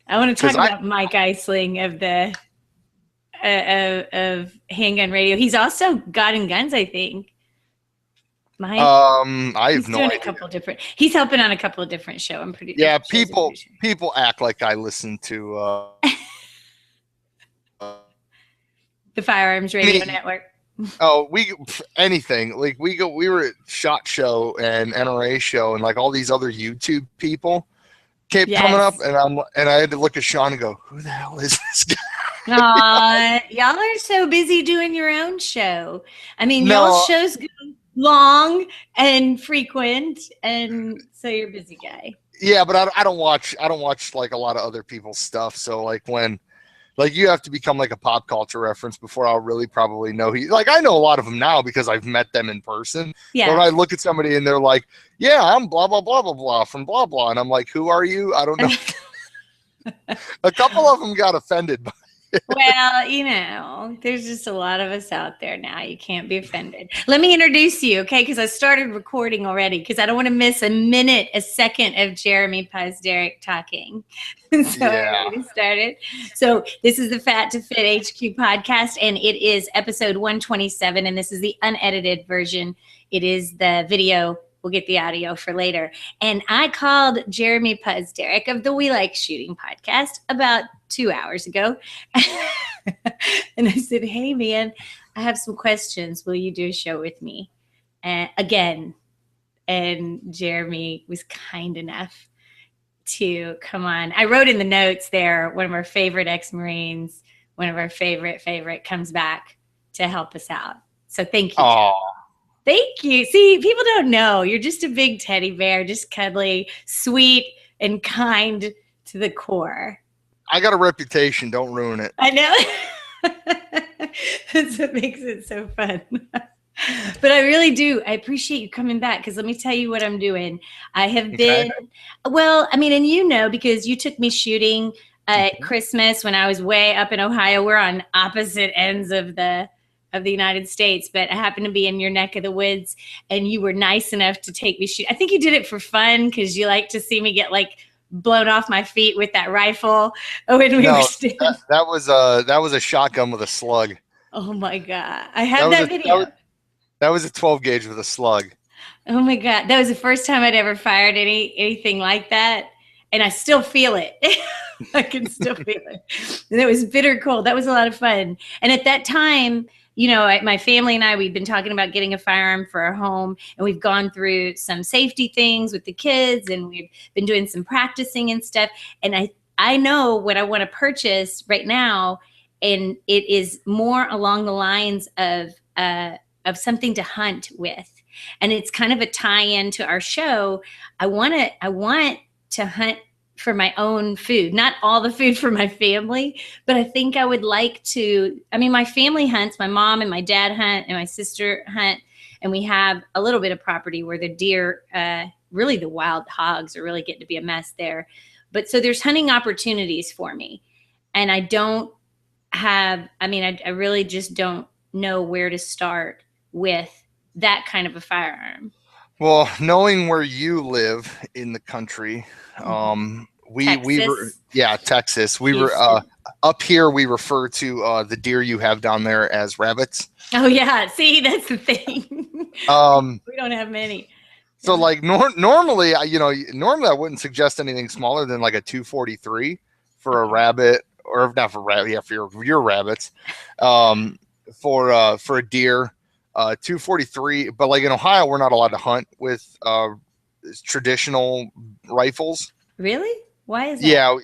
I want to talk Because about Mike Eisling of the of Handgun Radio. He's also God and Guns, I think. Mike, I have he's no doing a idea. couple different. He's helping on a couple of different Yeah, shows. I'm pretty sure. people act like I listen to The Firearms Radio any Network. oh anything. Like we were at SHOT Show and NRA Show and like all these other YouTube people kept coming up, Yes. and I had to look at Sean and go, who the hell is this guy? Aw, y'all are so busy doing your own show. I mean, y'all's No, shows go long and frequent, and so you're a busy guy. yeah, but I don't watch like a lot of other people's stuff. So like when like you have to become like a pop culture reference before I'll really probably know like I know a lot of them now because I've met them in person. But when Yeah. I look at somebody and they're like, yeah, I'm blah blah blah blah blah from blah blah, and I'm like, who are you? I don't know. A couple of them got offended by Well, there's just a lot of us out there now. You can't be offended. Let me introduce you, okay? Because I started recording already because I don't want to miss a minute, a second of Jeremy Pozderac talking. So I yeah. already started. So this is the Fat2Fit HQ podcast, and it is episode 127, and this is the unedited version. It is the video. We'll get the audio for later. And I called Jeremy Pozderac of the We Like Shooting podcast about 2 hours ago. And I said, hey, man, I have some questions. Will you do a show with me? Again. And Jeremy was kind enough to come on. I wrote in the notes there, one of our favorite ex-Marines, one of our favorite comes back to help us out. So thank you, Jeremy. Oh, Thank you. See, people don't know. You're just a big teddy bear, just cuddly, sweet, and kind to the core. I got a reputation. Don't ruin it. I know. That's what makes it so fun. But I really do. I appreciate you coming back because let me tell you what I'm doing. I have Okay. been, well, I mean, and because you took me shooting at Christmas when I was way up in Ohio. We're on opposite ends of the United States, but I happened to be in your neck of the woods, and you were nice enough to take me shoot. I think you did it for fun because you like to see me get like blown off my feet with that rifle when we were standing. That was a shotgun with a slug. Oh my god, I have that video. That was a 12 gauge with a slug. Oh my god, that was the first time I'd ever fired anything like that, and I still feel it. I can still feel it, and it was bitter cold. That was a lot of fun, and at that time, my family and I, we'd been talking about getting a firearm for our home, and we've gone through some safety things with the kids, and we've been doing some practicing and stuff. And I know what I want to purchase right now, and it is more along the lines of something to hunt with, and it's kind of a tie-in to our show. I want to hunt for my own food, not all the food for my family, but I think I would like to. I mean, my family hunts, my mom and my dad hunt, and my sister hunt, and we have a little bit of property where the deer, really the wild hogs, are really getting to be a mess there. But so there's hunting opportunities for me, and I don't have. I mean, I really just don't know where to start with that kind of a firearm. Well, knowing where you live in the country, we were Texas. We were up here. We refer to the deer you have down there as rabbits. Oh yeah, see, that's the thing. We don't have many. So like normally I wouldn't suggest anything smaller than like a 243 for a rabbit, or not for rabbit, yeah, for your rabbits. For a deer. 243, but like in Ohio, we're not allowed to hunt with traditional rifles. Really? Why is that? Yeah,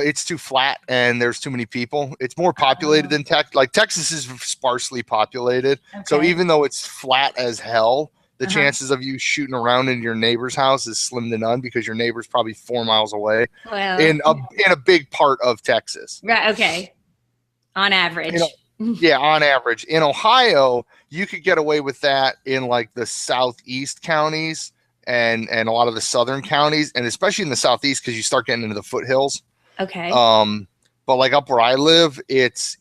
it's too flat and there's too many people. It's more populated than Texas. Like Texas is sparsely populated, so even though it's flat as hell, the chances of you shooting around in your neighbor's house is slim to none because your neighbor's probably 4 miles away. Well, in a big part of Texas. Right. Okay. On average. Yeah, on average. In Ohio, you could get away with that in like the southeast counties and a lot of the southern counties, and especially in the southeast because you start getting into the foothills. Okay. But like up where I live, it's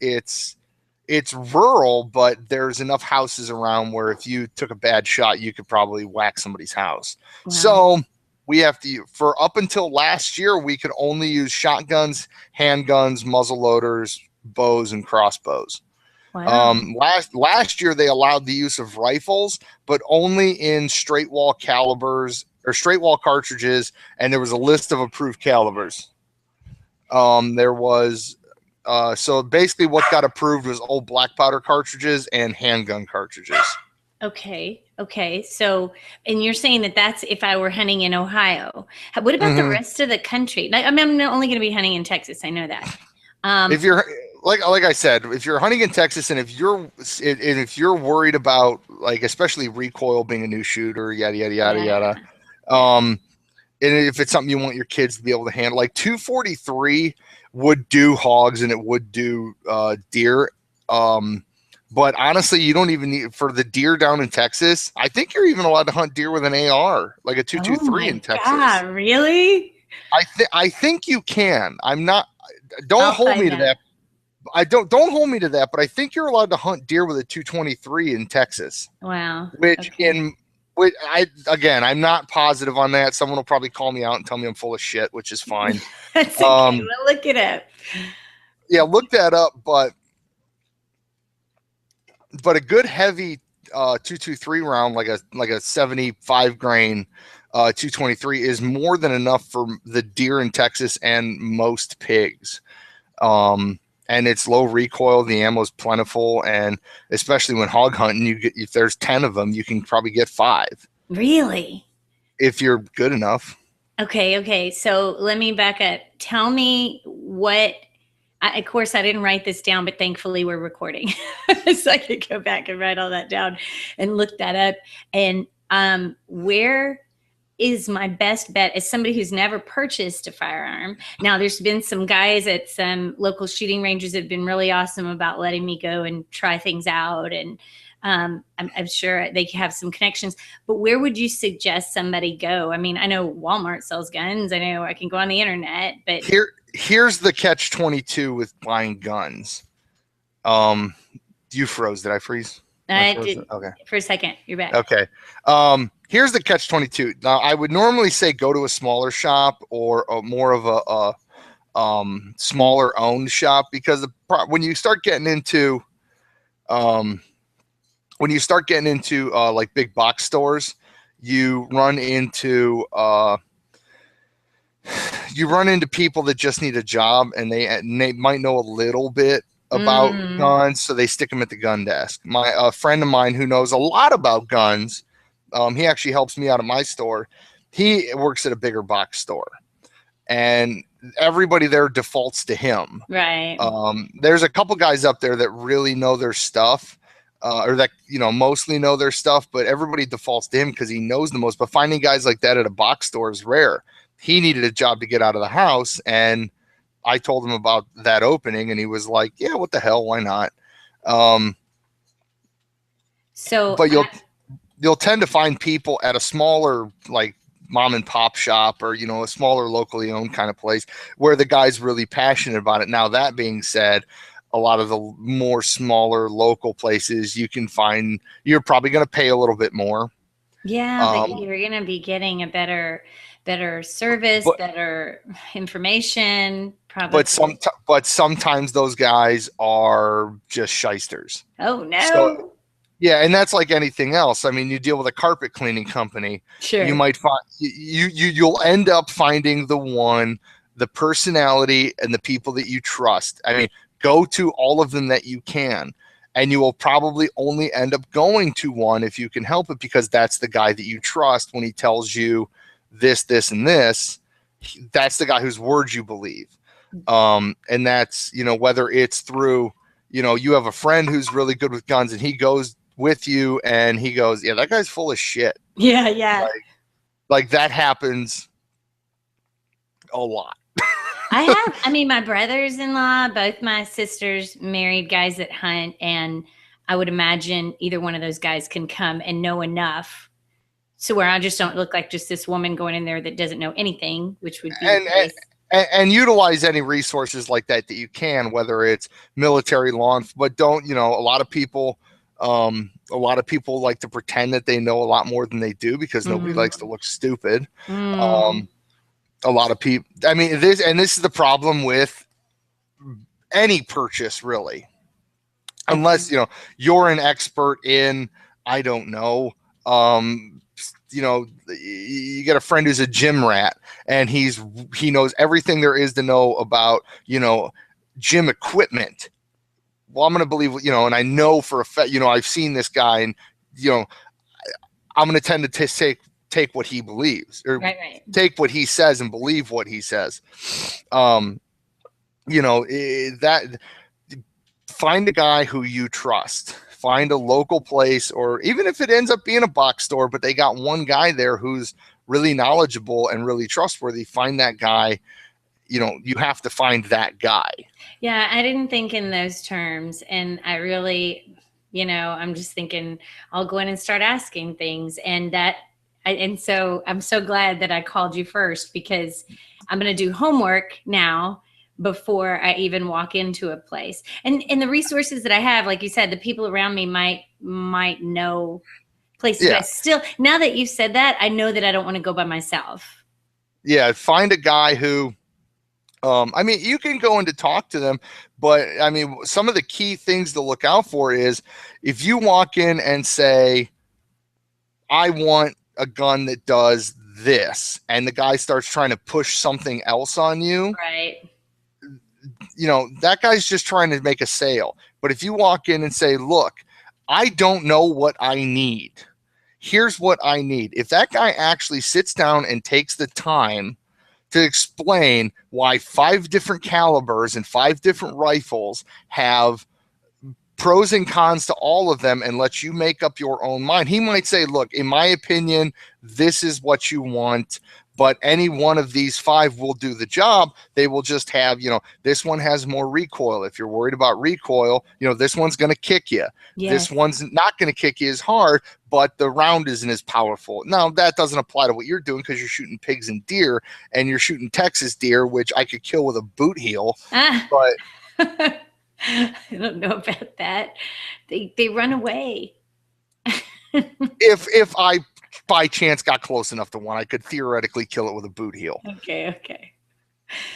rural, but there's enough houses around where if you took a bad shot, you could probably whack somebody's house. Wow. So we have to, for up until last year, we could only use shotguns, handguns, muzzle loaders, bows, and crossbows. Wow. Last year they allowed the use of rifles, but only in straight wall calibers or straight wall cartridges, and there was a list of approved calibers. There was so basically what got approved was old black powder cartridges and handgun cartridges. Okay. Okay. So, and you're saying that that's if I were hunting in Ohio. What about the rest of the country? Like, I mean, I'm only going to be hunting in Texas. I know that. If you're like I said, if you're hunting in Texas, and if you're worried about, like, especially recoil being a new shooter, yada yada yada yada, and if it's something you want your kids to be able to handle, like 243 would do hogs and it would do deer. But honestly, you don't even need for the deer down in Texas. I think you're even allowed to hunt deer with an AR, like a 223 in Texas. God, really? I think you can. I'm not. Don't hold me to that. Don't hold me to that. But I think you're allowed to hunt deer with a 223 in Texas. Wow. Which I'm not positive on that. Someone will probably call me out and tell me I'm full of shit, which is fine. That's okay. We'll look it up. Yeah, look that up. But a good heavy 223 round, like a 75 grain 223, is more than enough for the deer in Texas and most pigs. And it's low recoil. The ammo is plentiful, and especially when hog hunting, if there's 10 of them, you can probably get 5. Really? If you're good enough. Okay. So let me back up. Tell me what. Of course, I didn't write this down, but thankfully we're recording. So I could go back and write all that down and look that up. And where is my best bet as somebody who's never purchased a firearm? Now, there's been some guys at some local shooting ranges that have been really awesome about letting me go and try things out. And I'm sure they have some connections. But where would you suggest somebody go? I mean, I know Walmart sells guns. I know I can go on the internet, but here's the catch-22 with buying guns. You froze. Did I freeze? I did. Okay. For a second. You're back. Okay. Here's the catch-22. Now, I would normally say go to a smaller shop or more of a smaller owned shop, because when you start getting into like big box stores, you run into people that just need a job, and they might know a little bit about guns, so they stick them at the gun desk. A friend of mine who knows a lot about guns, he actually helps me out at my store. He works at a bigger box store, and everybody there defaults to him. Right. There's a couple guys up there that really know their stuff, or that mostly know their stuff, but everybody defaults to him because he knows the most. But finding guys like that at a box store is rare. He needed a job to get out of the house, and I told him about that opening, and he was like, yeah, what the hell, why not? But you'll tend to find people at a smaller, like, mom and pop shop, or a smaller locally owned kind of place where the guy's really passionate about it. Now, that being said, a lot of the more smaller local places, you can find you're probably going to pay a little bit more. Yeah, but you're going to be getting a better service, better information, probably. But sometimes those guys are just shysters. Oh no. So, yeah, and that's like anything else. I mean, you deal with a carpet cleaning company. Sure. You might find you'll end up finding the personality and the people that you trust. I mean, go to all of them that you can, and you will probably only end up going to one if you can help it, because that's the guy that you trust when he tells you this, this, and this. That's the guy whose words you believe. And that's, whether it's through, you have a friend who's really good with guns, and he goes with you and he goes, yeah, that guy's full of shit. Yeah. Like that happens a lot. My brothers-in-law, both my sisters married guys that hunt, and I would imagine either one of those guys can come and know enough so where I just don't look like just this woman going in there that doesn't know anything, which would be and utilize any resources like that you can, whether it's military, law, but don't, a lot of people A lot of people like to pretend that they know a lot more than they do because nobody likes to look stupid. A lot of people, I mean, this is the problem with any purchase, really, unless, you're an expert in, I don't know, you get a friend who's a gym rat and he knows everything there is to know about, gym equipment. Well, I'm going to believe, and I know for a fact, I've seen this guy, and, I'm going to tend to take what he believes, or take what he says and believe what he says. That find a guy who you trust, find a local place, or even if it ends up being a box store, but they got one guy there who's really knowledgeable and really trustworthy, find that guy. You have to find that guy. Yeah, I didn't think in those terms. And I really, I'm just thinking I'll go in and start asking things. And so I'm so glad that I called you first, because I'm going to do homework now before I even walk into a place. And the resources that I have, like you said, the people around me might know places. Yeah. But still, now that you've said that, I know that I don't want to go by myself. Yeah, find a guy who, you can go in to talk to them, but some of the key things to look out for is if you walk in and say, I want a gun that does this, and the guy starts trying to push something else on you, right? That guy's just trying to make a sale. But if you walk in and say, look, I don't know what I need. Here's what I need. If that guy actually sits down and takes the time to explain why 5 different calibers and 5 different rifles have pros and cons to all of them and let you make up your own mind, he might say, look, in my opinion, this is what you want, but any one of these 5 will do the job. They will just have, this one has more recoil. If you're worried about recoil, this one's going to kick you. Yes. This one's not going to kick you as hard, but the round isn't as powerful. Now, that doesn't apply to what you're doing because you're shooting pigs and deer, and you're shooting Texas deer, which I could kill with a boot heel. But I don't know about that. They run away. if I by chance got close enough to one, I could theoretically kill it with a boot heel. Okay.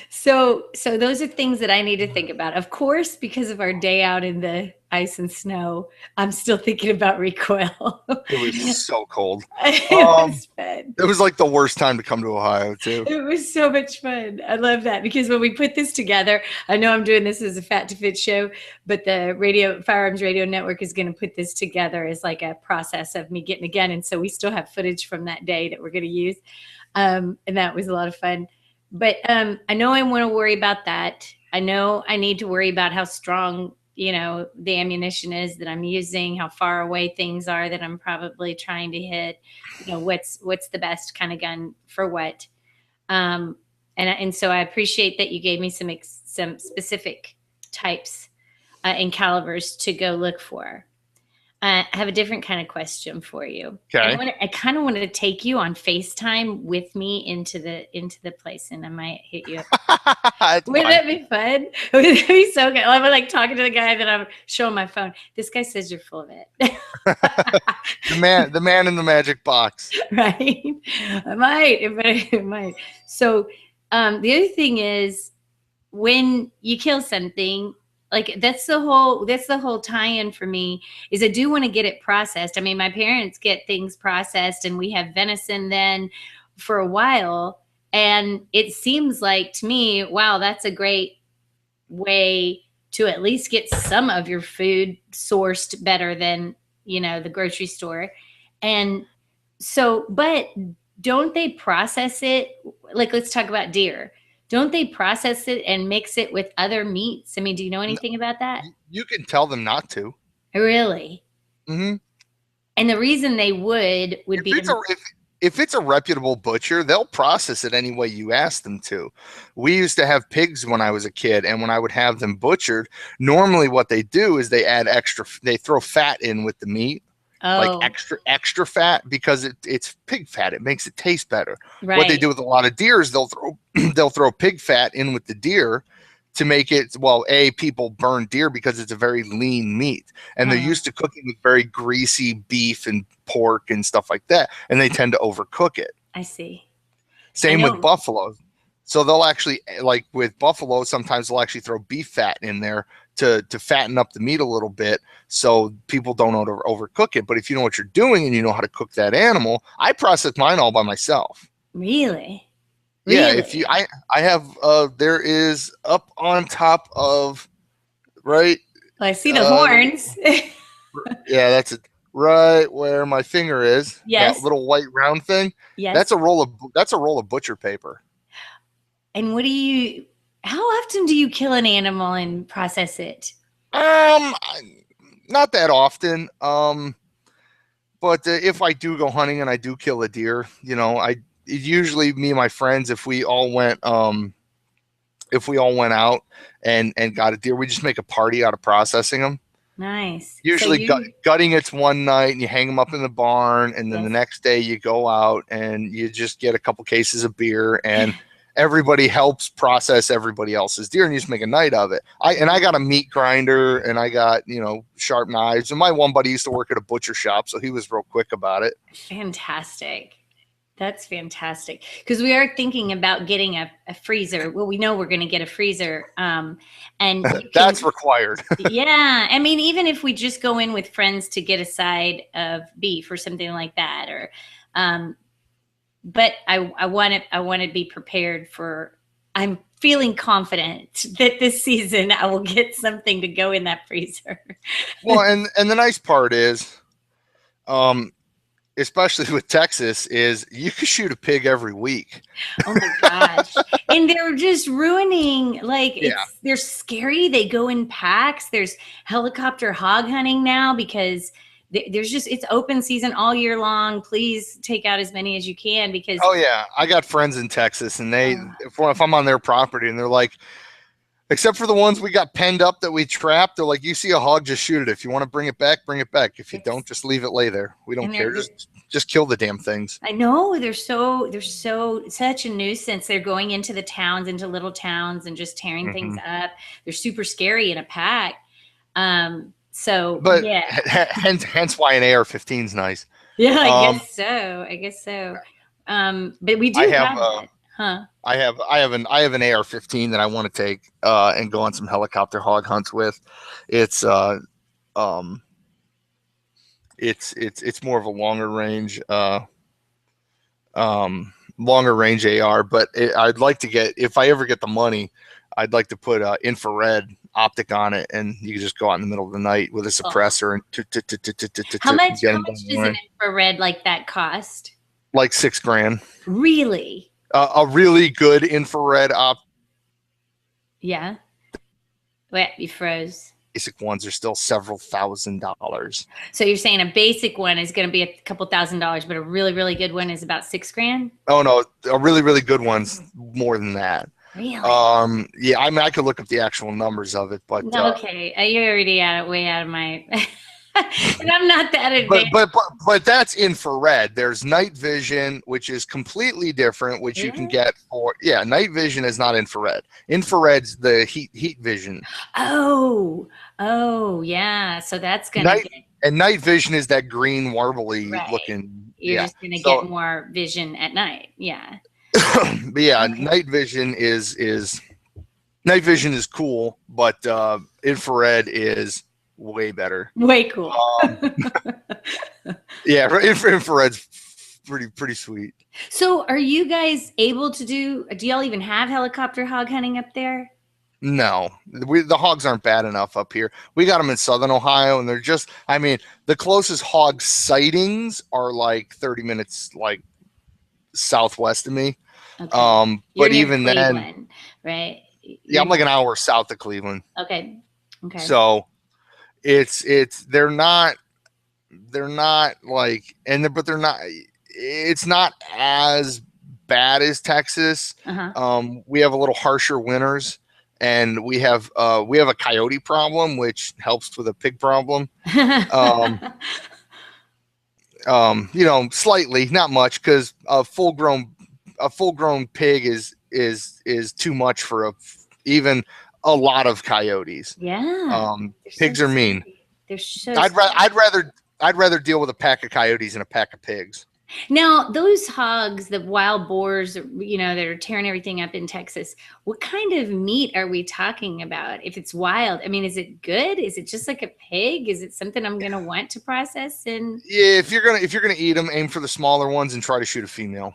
So those are things that I need to think about. Of course, because of our day out in the ice and snow, I'm still thinking about recoil. It was so cold. It was fun. It was like the worst time to come to Ohio, too. It was so much fun. I love that, because when we put this together, I know I'm doing this as a Fat2Fit show, but the Firearms Radio Network is going to put this together as like a process of me getting a gun. And so we still have footage from that day that we're going to use. And that was a lot of fun. But I know I want to worry about that. I know I need to worry about how strong, the ammunition is that I'm using, how far away things are that I'm probably trying to hit, what's the best kind of gun for what. And so I appreciate that you gave me some specific types and calibers to go look for. I have a different kind of question for you. Okay. I kind of want to take you on FaceTime with me into the place, and I might hit you up. Wouldn't that be fun? Wouldn't that be so good? I'm like talking to the guy that I'm showing my phone. This guy says you're full of it. the man in the magic box. Right. I might. So the other thing is, when you kill something, like that's the whole tie-in for me, is I do want to get it processed. I mean, my parents get things processed, and we have venison then for a while. And it seems like to me, wow, that's a great way to at least get some of your food sourced better than, the grocery store. And so, but don't they process it? Like, let's talk about deer. Don't they process it and mix it with other meats? I mean, do you know anything about that? You can tell them not to. Really? Mm-hmm. And the reason they would be if it's a reputable butcher, they'll process it any way you ask them to. We used to have pigs when I was a kid, and when I would have them butchered, normally what they do is they throw fat in with the meat. Oh. Like extra fat, because it's pig fat. It makes it taste better. Right. What they do with a lot of deer is they'll throw pig fat in with the deer to make it, well, people burn deer because it's a very lean meat, and they're used to cooking with very greasy beef and pork and stuff like that, and they tend to overcook it. I see. I Same with know. buffalo. So they'll actually, like with buffalo, sometimes they'll actually throw beef fat in there to fatten up the meat a little bit, so people don't overcook it. But if you know what you're doing and you know how to cook that animal, I process mine all by myself. Really? Yeah, Really? if you, I have, there is up on top of, right. Well, I see the horns. Yeah, that's it. Right where my finger is, that Yes. little white round thing. Yes. That's a roll of butcher paper. And how often do you kill an animal and process it? Not that often. But if I do go hunting and I do kill a deer, usually me and my friends, if we all went out and got a deer, we just make a party out of processing them. Nice. Usually gutting it's one night and you hang them up in the barn, and then the next day you go out and you just get a couple cases of beer, and everybody helps process everybody else's deer, and you just make a night of it. I got a meat grinder, and I got, sharp knives, and my one buddy used to work at a butcher shop, so he was real quick about it. Fantastic. That's fantastic. Because we are thinking about getting a freezer. Well, we know we're going to get a freezer. And that's required. Yeah. I mean, even if we just go in with friends to get a side of beef or something like that, or, but I want to be prepared for, I'm feeling confident that this season I will get something to go in that freezer. Well, and the nice part is, especially with Texas, is you can shoot a pig every week. Oh my gosh. And they're just ruining, they're scary. They go in packs. There's helicopter hog hunting now because it's open season all year long. Please take out as many as you can because. Oh yeah. I got friends in Texas, and if I'm on their property, and they're like, except for the ones we got penned up that we trapped, they're like, you see a hog, just shoot it. If you want to bring it back, bring it back. If you don't, just leave it lay there. We don't care. Just kill the damn things. I know they're such a nuisance. They're going into the towns, into little towns, and just tearing things up. They're super scary in a pack. But hence why an AR-15 is nice. Yeah, I guess so. But we do have that. Huh. I have an AR-15 that I want to take and go on some helicopter hog hunts with. It's more of a longer range AR, but I'd like to get, if I ever get the money, I'd like to put infrared optic on it, and you can just go out in the middle of the night with a suppressor and how much does an infrared like that cost? Like $6,000. Really? A really good infrared op. Yeah. Wait, you froze. Basic ones are still several $1,000s. So you're saying a basic one is going to be a couple $1,000s, but a really, really good one is about $6,000? Oh no, a really, really good one's more than that. Really? Yeah, I mean, I could look up the actual numbers of it, but okay, you're already way out of my. And I'm not that advanced. But that's infrared. There's night vision, which is completely different, which you can get for night vision is not infrared. Infrared's the heat vision. Oh yeah. So that's gonna and night vision is that green warbly looking. You're just gonna get more vision at night. Yeah. But yeah, night vision is cool, but infrared is way better. Way cool. Yeah, infrared's pretty sweet. So are you guys able to do y'all even have helicopter hog hunting up there? No, the hogs aren't bad enough up here. We got them in southern Ohio, and they're just, I mean, the closest hog sightings are like 30 minutes like southwest of me. Okay. But even then, right? Yeah, I'm like an hour south of Cleveland. Okay. So they're not like, but they're not, it's not as bad as Texas. We have a little harsher winters, and we have a coyote problem, which helps with a pig problem. Slightly, not much, because a full grown pig is too much for even a lot of coyotes. Yeah. Pigs are mean. They're so I'd rather deal with a pack of coyotes than a pack of pigs. Now, those hogs, the wild boars, you know, that are tearing everything up in Texas, what kind of meat are we talking about? If it's wild, I mean, is it good? Is it just like a pig? Is it something I'm going to want to process? And Yeah, if you're gonna eat them, aim for the smaller ones and try to shoot a female.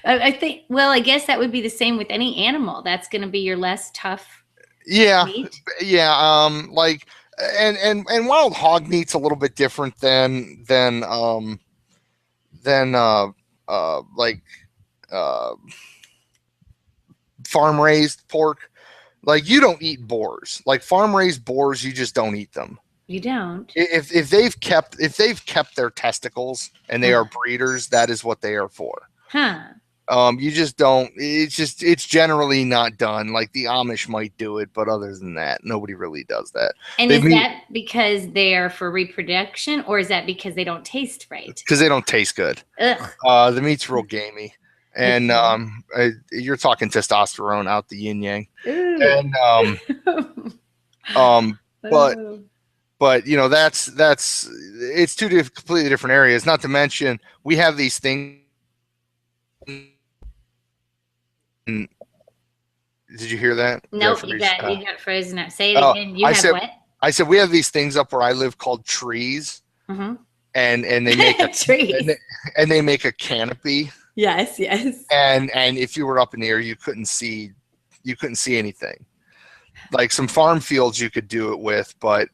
I think, well, I guess that would be the same with any animal. That's going to be your less tough Yeah, meat. yeah. Like, and wild hog meat's a little bit different than like uh farm raised pork. Like, you don't eat boars. Like, farm raised boars, you just don't eat them. You don't. If they've kept their testicles and they are breeders, that is what they are for. Huh. You just don't. It's generally not done. Like, the Amish might do it, but other than that, nobody really does that. And is that because they are for reproduction, or is that because they don't taste right? Because they don't taste good. Ugh. The meat's real gamey, and you're talking testosterone out the yin yang. Ooh. And but you know, that's it's two completely different areas. Not to mention, we have these things. Did you hear that? Nope, you got frozen up. Say it again. You have what? I said we have these things up where I live called trees, Mm-hmm. and they make a trees. and they make a canopy. Yes, yes. And if you were up in the air, you couldn't see anything. Like, some farm fields you could do it with, but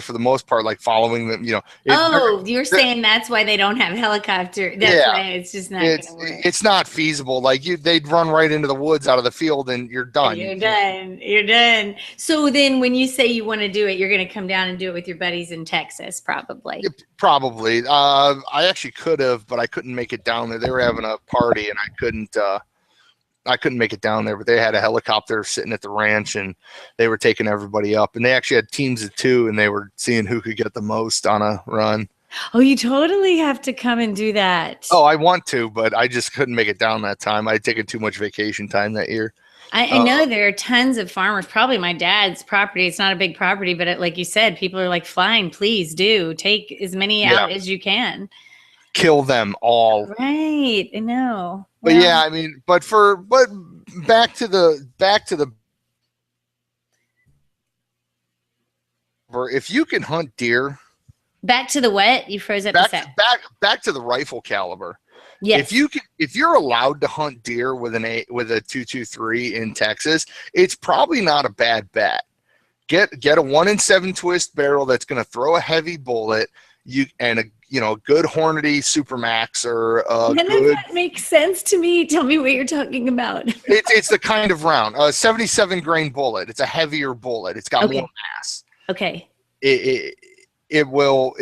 for the most part, like, following them, you know. You're saying that's why they don't have helicopter. That's why it's just not going to work. It's not feasible. Like, they'd run right into the woods out of the field, and you're done. You're done. So then, when you say you want to do it, you're going to come down and do it with your buddies in Texas, probably. Probably. I actually could have, but I couldn't make it down there. They were having a party, and I couldn't make it down there, but they had a helicopter sitting at the ranch, and they were taking everybody up, and they actually had teams of 2, and they were seeing who could get the most on a run. Oh, you totally have to come and do that. Oh, I want to, but I just couldn't make it down that time. I'd taken too much vacation time that year. I know there are tons of farmers, probably my dad's property. It's not a big property, but like you said, people are like, fine, please do take as many out as you can. Kill them all. Right. I know. But yeah, I mean, but back to the if you can hunt deer. Back to the what? You froze up. Back to the rifle caliber. Yes. If you're allowed to hunt deer with a 223 in Texas, it's probably not a bad bet. Get a 1-in-7 twist barrel that's going to throw a heavy bullet. And a good Hornady Supermax or that makes sense to me. Tell me what you're talking about. It's the kind of round, a 77 grain bullet. It's a heavier bullet. It's got more mass. Okay. It will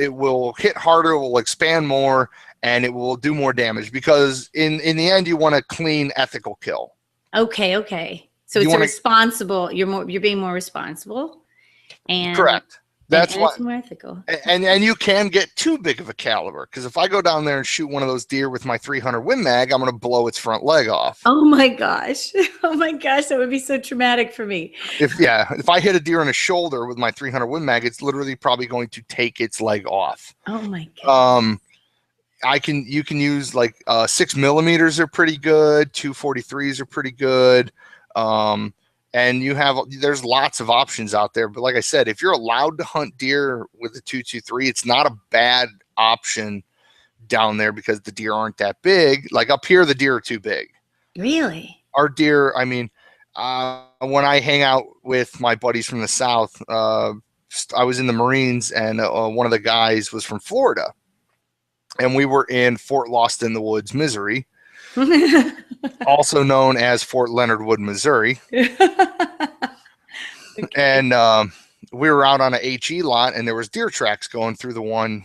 hit harder. It will expand more, and it will do more damage, because in the end, you want a clean, ethical kill. Okay. So it's responsible. You're being more responsible. And correct. That's why it's more ethical. And you can get too big of a caliber, because if I go down there and shoot one of those deer with my 300 Win Mag, I'm going to blow its front leg off. Oh my gosh, that would be so traumatic for me. If I hit a deer in the shoulder with my 300 Win Mag, it's literally probably going to take its leg off. Oh my god. You can use like 6mm are pretty good, 243s are pretty good. And there's lots of options out there. But like I said, if you're allowed to hunt deer with a 223, it's not a bad option down there, because the deer aren't that big. Like, up here, the deer are too big. Really? Our deer, I mean, when I hang out with my buddies from the South, I was in the Marines, and one of the guys was from Florida. And we were in Fort Lost in the Woods, Missouri. Also known as Fort Leonard Wood, Missouri. Okay. And we were out on a HE lot, and there was deer tracks going through the one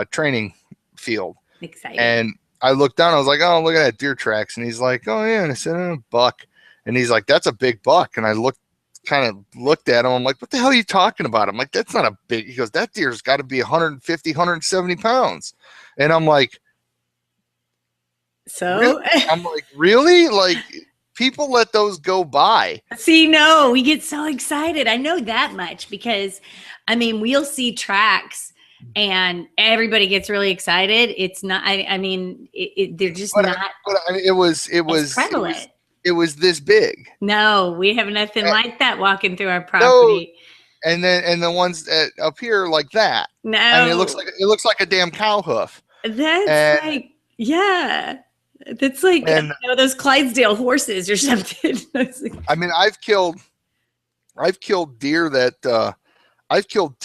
training field. Exciting. And I looked down, I was like, oh, look at that, deer tracks. And he's like, oh yeah. And I said, oh, buck. And he's like, that's a big buck. And I kind of looked at him. I'm like, what the hell are you talking about? I'm like, that's not a big. He goes, that deer's got to be 150, 170 pounds. And I'm like, so really? I'm like, really? Like, people let those go by. See, no, we get so excited. I know that much because, I mean, we'll see tracks and everybody gets really excited. It's not. I mean, they're just But, not. but I mean, Prevalent. it was this big. No, we have nothing Uh, like that walking through our No, property. and the ones that up here like that. No, I mean, it looks like a damn cow hoof. that's like, yeah, that's like And those Clydesdale horses or something. I mean, I've killed deer that I've killed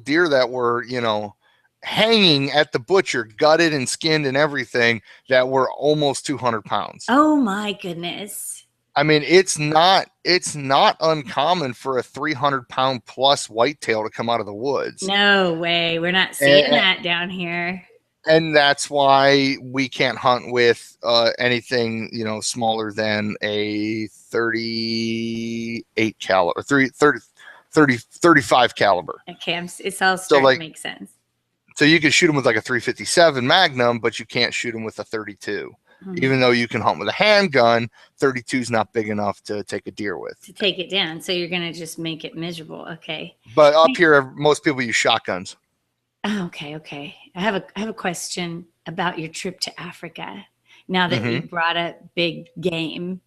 deer that were, you know, hanging at the butcher, gutted and skinned and everything, that were almost 200 pounds. Oh my goodness. I mean, it's not uncommon for a 300-pound plus whitetail to come out of the woods. No way. We're not seeing that down here. And that's why we can't hunt with anything, you know, smaller than a 38 caliber, 35 caliber. Okay, it's all starting to make sense. So you can shoot them with like a 357 Magnum, but you can't shoot them with a 32. Even though you can hunt with a handgun, 32 is not big enough to take a deer with. To take it down. So you're going to just make it miserable. Okay. But up here, most people use shotguns. Oh, okay. I have a question about your trip to Africa. Now that you brought up big game,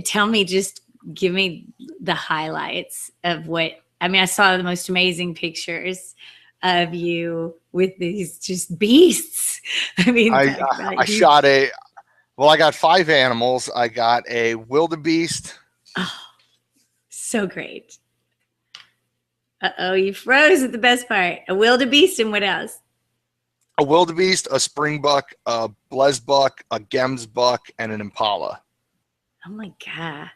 tell me, just give me the highlights of what, I mean, I saw the most amazing pictures of you with these just beasts. I mean, I got 5 animals. I got a wildebeest. Oh, so great. Uh-oh, you froze at the best part. A wildebeest, and what else? A wildebeest, a springbuck, a blesbuck, a gemsbuck, and an impala. Oh my God.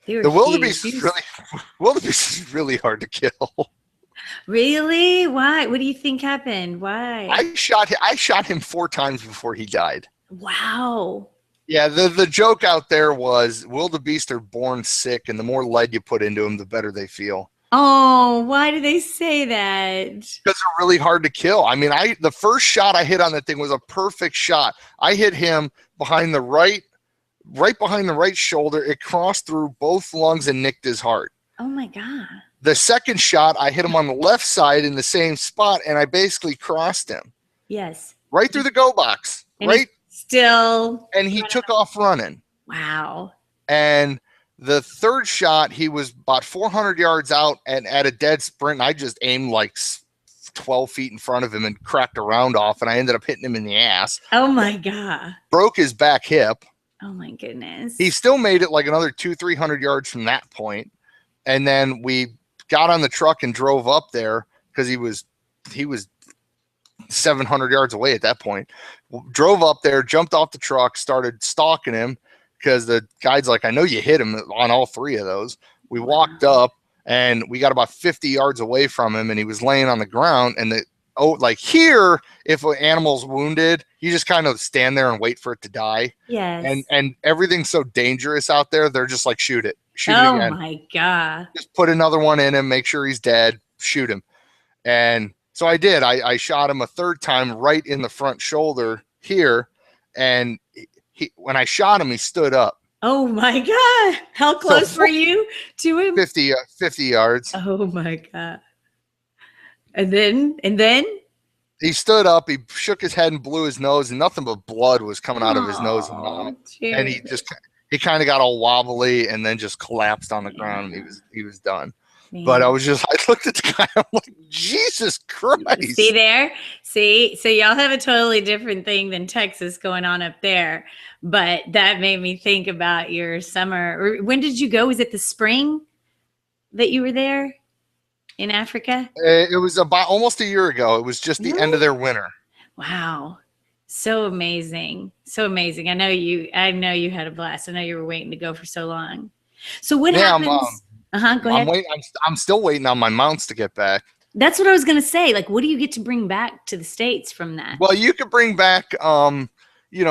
The wildebeest is really hard to kill. Really? Why? What do you think happened? Why? I shot him 4 times before he died. Wow. Yeah, the joke out there was wildebeest are born sick, and the more lead you put into them, the better they feel. Oh, why do they say that? Because they're really hard to kill. I mean, the first shot I hit on that thing was a perfect shot. I hit him behind the right behind the right shoulder. It crossed through both lungs and nicked his heart. Oh my God. The second shot, I hit him on the left side in the same spot, and I basically crossed him. Yes. Right through the go box. And he took off running. Wow. And the third shot, he was about 400 yards out and at a dead sprint. I just aimed like 12 feet in front of him and cracked a round off, and I ended up hitting him in the ass. Oh my God. Broke his back hip. Oh my goodness. He still made it like another 200-300 yards from that point. And then we got on the truck and drove up there because he was 700 yards away at that point. Drove up there, jumped off the truck, started stalking him because the guide's like, I know you hit him on all 3 of those. We walked up and we got about 50 yards away from him, and he was laying on the ground. And like here, if an animal's wounded, you just kind of stand there and wait for it to die. Yes. And everything's so dangerous out there. They're just like, shoot it again. Oh my God. Just put another one in him, make sure he's dead, shoot him. And so I did. I shot him a 3rd time right in the front shoulder here. And when I shot him, he stood up. Oh my God. How close were you to him? 50 yards. Oh my God. And then he stood up, he shook his head and blew his nose, and nothing but blood was coming out of his nose and mouth. And he kind of got all wobbly and then just collapsed on the ground. And he was done. Man. But I looked at the guy, I'm like, Jesus Christ. See there? See? So y'all have a totally different thing than Texas going on up there. But that made me think about your summer. When did you go? Was it the spring that you were there in Africa? It was about almost a year ago. It was just the end of their winter. Wow. So amazing. So amazing. I know you had a blast. I know you were waiting to go for so long. So what happens? Go ahead. I'm still waiting on my mounts to get back. That's what I was going to say. Like, what do you get to bring back to the States from that? Well, you could bring back,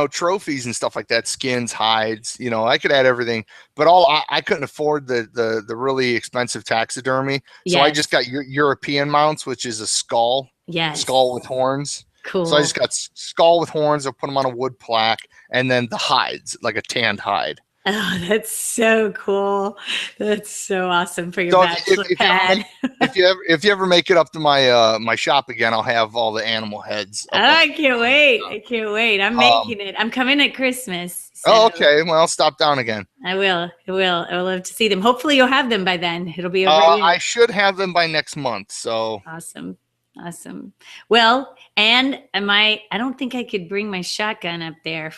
trophies and stuff like that, skins, hides, I could add everything, but I couldn't afford the really expensive taxidermy. Yes. So I just got European mounts, which is a skull, skull with horns. Cool. So I just got skull with horns. I'll put them on a wood plaque, and then the hides, like a tanned hide. Oh, that's so cool. That's so awesome for your So bachelor pad. if you ever make it up to my my shop again, I'll have all the animal heads Oh, up on. I can't wait. I can't wait. I'm Um, making it. I'm coming at Christmas. oh, So okay. Well, I'll stop down again. I will. I will. I will love to see them. Hopefully you'll have them by then. It'll be over a year. I should have them by next month. So Awesome. Awesome. Well, and I don't think I could bring my shotgun up there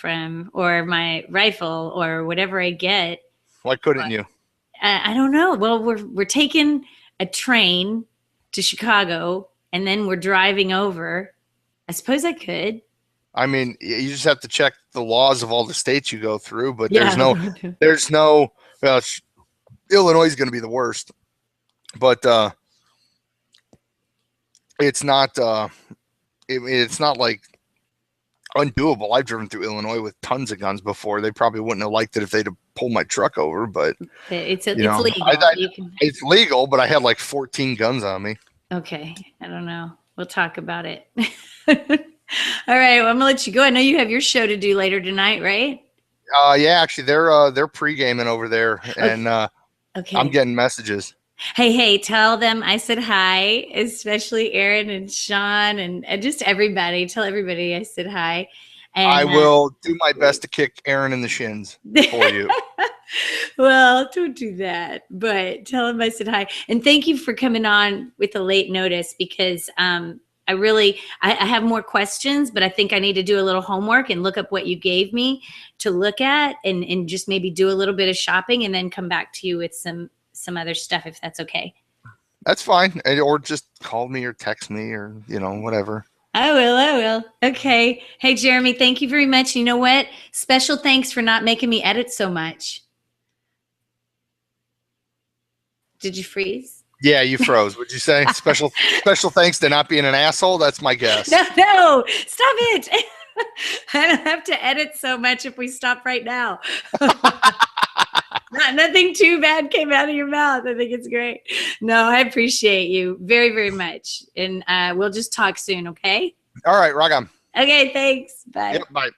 or my rifle or whatever I get. why couldn't you? I don't know. Well, we're taking a train to Chicago and then we're driving over. I suppose I could. I mean, you just have to check the laws of all the states you go through, but Yeah. there's no, well, Illinois is going to be the worst, but it's not, it's not like undoable. I've driven through Illinois with tons of guns before. They probably wouldn't have liked it if they'd have pulled my truck over, but It's you know, legal. it's legal, but I had like 14 guns on me. Okay. I don't know. We'll talk about it. All right. Well, I'm gonna let you go. I know you have your show to do later tonight, right? Yeah, actually they're pre-gaming over there, and Okay. I'm getting messages. Hey, tell them I said hi, especially Aaron and Sean and just everybody. Tell everybody I said hi. And I will do my best to kick Aaron in the shins for you. Well, don't do that, but tell him I said hi. And thank you for coming on with a late notice because I have more questions, but I think I need to do a little homework and look up what you gave me to look at and just maybe do a little bit of shopping and then come back to you with some other stuff if that's okay. That's fine. Or just call me or text me or, whatever. I will. Okay. Hey, Jeremy, thank you very much. You know what? Special thanks for not making me edit so much. Did you freeze? Yeah, you froze. Would you say special thanks to not being an asshole? That's my guess. No, stop it. I don't have to edit so much if we stop right now. Nothing too bad came out of your mouth. I think it's great. No, I appreciate you very, very much. And we'll just talk soon, okay? All right, rock on. Okay, thanks. Bye. Yep, bye.